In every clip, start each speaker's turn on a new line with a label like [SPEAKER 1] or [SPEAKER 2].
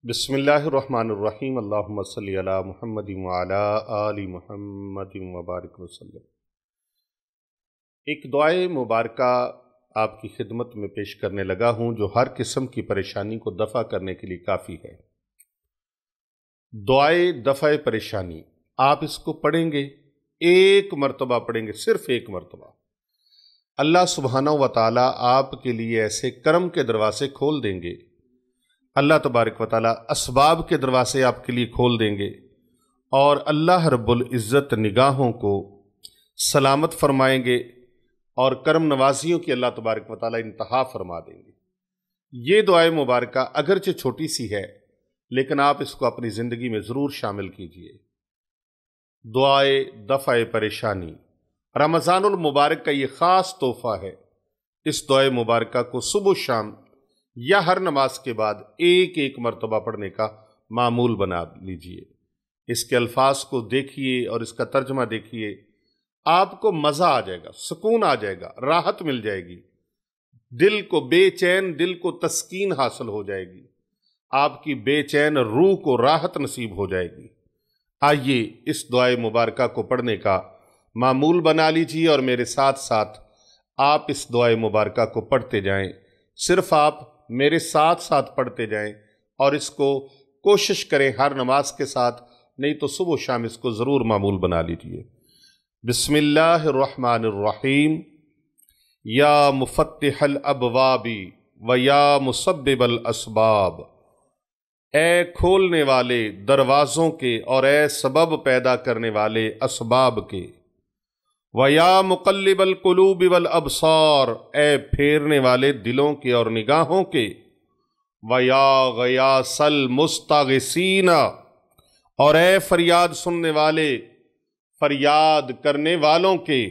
[SPEAKER 1] बिस्मिल्लाहिर्रहमानिर्रहीम। अल्लाहुम्मा सल्ली अला मुहम्मद व अला आलि मुहम्मद व बारिक वसल्लम। एक दुआए मुबारका आपकी खिदमत में पेश करने लगा हूँ जो हर किस्म की परेशानी को दफ़ा करने के लिए काफ़ी है। दुआए दफ़ा परेशानी, आप इसको पढ़ेंगे, एक मरतबा पढ़ेंगे, सिर्फ एक मरतबा, अल्लाह सुब्हानहू व तआला आपके लिए ऐसे करम के दरवाजे खोल देंगे। अल्लाह तबारक व तआला असबाब के दरवाजे आपके लिए खोल देंगे और अल्लाह रब्बुल इज़्ज़त निगाहों को सलामत फरमाएंगे और करम नवाजियों की अल्लाह तबारक व तआला इंतहा फरमा देंगे। ये दुआए मुबारका अगरचे छोटी सी है, लेकिन आप इसको अपनी ज़िंदगी में ज़रूर शामिल कीजिए। दुआए दफ़ा परेशानी रमज़ानुल मुबारक का ये ख़ास तोहफ़ा है। इस दुआए मुबारका को सुबह शाम या हर नमाज के बाद एक एक मरतबा पढ़ने का मामूल बना लीजिए। इसके अल्फाज को देखिए और इसका तर्जमा देखिए, आपको मज़ा आ जाएगा, सुकून आ जाएगा, राहत मिल जाएगी, दिल को बेचैन दिल को तस्कीन हासिल हो जाएगी, आपकी बेचैन रूह को राहत नसीब हो जाएगी। आइए इस दुआए मुबारका को पढ़ने का मामूल बना लीजिए और मेरे साथ साथ आप इस दुआए मुबारका को पढ़ते जाएं। सिर्फ आप मेरे साथ साथ पढ़ते जाएं और इसको कोशिश करें हर नमाज के साथ, नहीं तो सुबह शाम इसको ज़रूर मामूल बना लीजिए। बिस्मिल्लाहिर्रहमानिर्रहीम। या मुफ़त्तिहल अबवाबी व या मुसब्बिबल असबाब, ए खोलने वाले दरवाज़ों के और ए सबब पैदा करने वाले असबाब के, व या मुक़ल्लिबल क़ुलूब वल अबसार, ए फेरने वाले दिलों के और निगाहों के, व या गयासल मुस्तग़ीसीना, और ए फरियाद सुनने वाले फरियाद करने वालों के,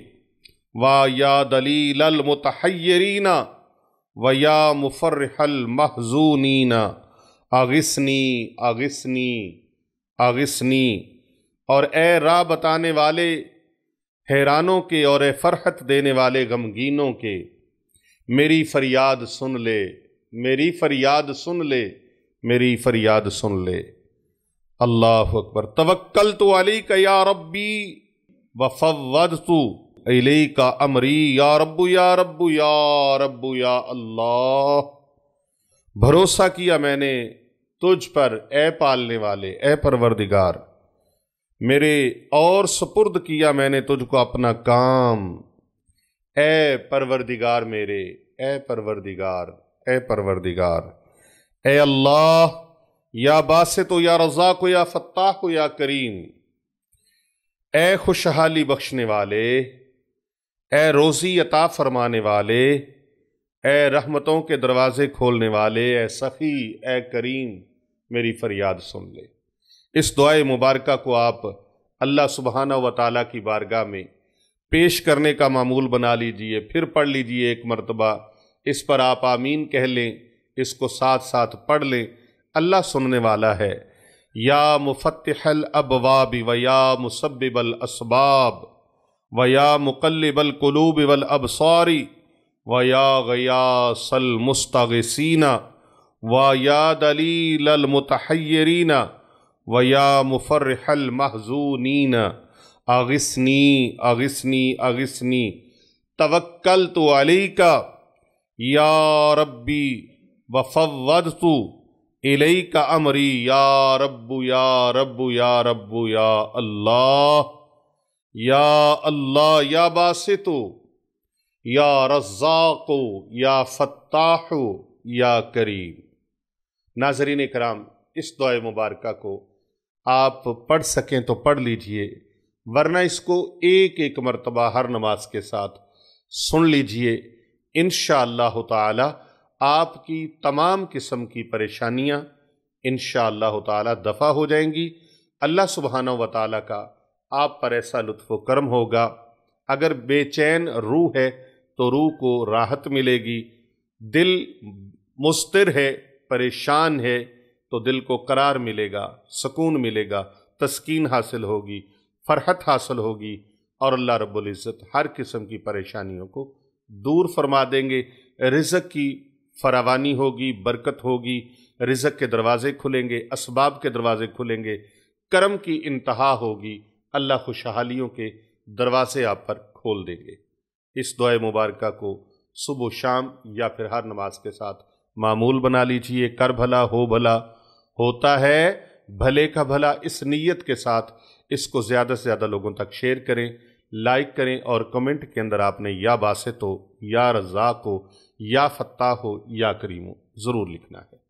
[SPEAKER 1] व या दलीलल मुतहय्यरीना व या मुफर्रिहल महज़ूनीना, आगिस्नी आगिस्नी आगिस्नी, और ए राह बताने वाले हैरानों के और ए फरहत देने वाले गमगीनों के, मेरी फरियाद सुन ले, मेरी फरियाद सुन ले, मेरी फरियाद सुन ले। अल्लाहु अकबर। तवक्कलतु अलैका या रब्बी व फव्वदतु इलैका अमरी, या रब्बु या रब्बु या रब्बु या अल्लाह। भरोसा किया मैंने तुझ पर ए पालने वाले, ए परवरदिगार मेरे, और सुपुर्द किया मैंने तुझको अपना काम, ए परवरदिगार मेरे, ए परवरदिगार, ए परवरदिगार, ए अल्लाह, या बासितो या रज़ाक़ो या फ़त्ताहो या करीम, ए खुशहाली बख्शने वाले, ए रोज़ी अता फरमाने वाले, ए रहमतों के दरवाजे खोलने वाले, ए सखी, ए करीम, मेरी फरियाद सुन ले। इस दुआए मुबारका को आप अल्लाह सुब्हानहू व तआला की बारगाह में पेश करने का मामूल बना लीजिए। फिर पढ़ लीजिए एक मरतबा, इस पर आप आमीन कह लें, इसको साथ साथ पढ़ लें। अल्लाह सुनने वाला है। या मुफ़त्तिहल अबवाबि व या मुसब्बिबल असबाब व या मुक़ल्लिबल क़ुलूब वल अबसारी व या गयासल मुस्तग़ीसीना व या दलीलल मुतहय्यरीना व या मुफर्रिहल महज़ूनीना, आगिस्नी आगिस्नी आगिस्नी, तवक्कलतु अलैका या रब्बी व फव्वदतु इलैका अमरी, या रब्बु या रब्बु या रब्बु या अल्लाह, या अल्लाह, या बासितो या रज़्ज़ाक़ो या फ़त्ताहो या करीम। नाज़रीन इकराम, इस दुआए मुबारका को आप पढ़ सकें तो पढ़ लीजिए, वरना इसको एक एक मरतबा हर नमाज के साथ सुन लीजिए। इंशाअल्लाह ताला आपकी तमाम किस्म की परेशानियां इंशाअल्लाह ताला दफ़ा हो जाएंगी। अल्लाह सुब्हानहू व तआला का आप पर ऐसा लुत्फ़ व करम होगा। अगर बेचैन रूह है तो रूह को राहत मिलेगी, दिल मुस्तिर है, परेशान है तो दिल को करार मिलेगा, सुकून मिलेगा, तस्कीन हासिल होगी, फरहत हासिल होगी और अल्लाह रब्बुल इज़्ज़त हर किस्म की परेशानियों को दूर फरमा देंगे। रिज़्क़ की फरावानी होगी, बरकत होगी, رزق کے دروازے کھلیں گے، اسباب کے دروازے کھلیں گے، کرم کی انتہا ہوگی، اللہ خوشحالیوں کے دروازے آپ پر کھول دیں گے۔ اس دعائے مبارکہ کو صبح و شام یا پھر ہر نماز کے ساتھ معمول بنا لیجئے۔ کر بھلا ہو بھلا، ہوتا ہے بھلے کا بھلا، اس نیت کے ساتھ اس کو زیادہ سے زیادہ لوگوں تک شیئر کریں، لائک کریں، اور کمنٹ کے اندر آپ نے یا باسط ہو، یا رزاق ہو، یا فتاح ہو، یا کریم ہو ضرور لکھنا ہے۔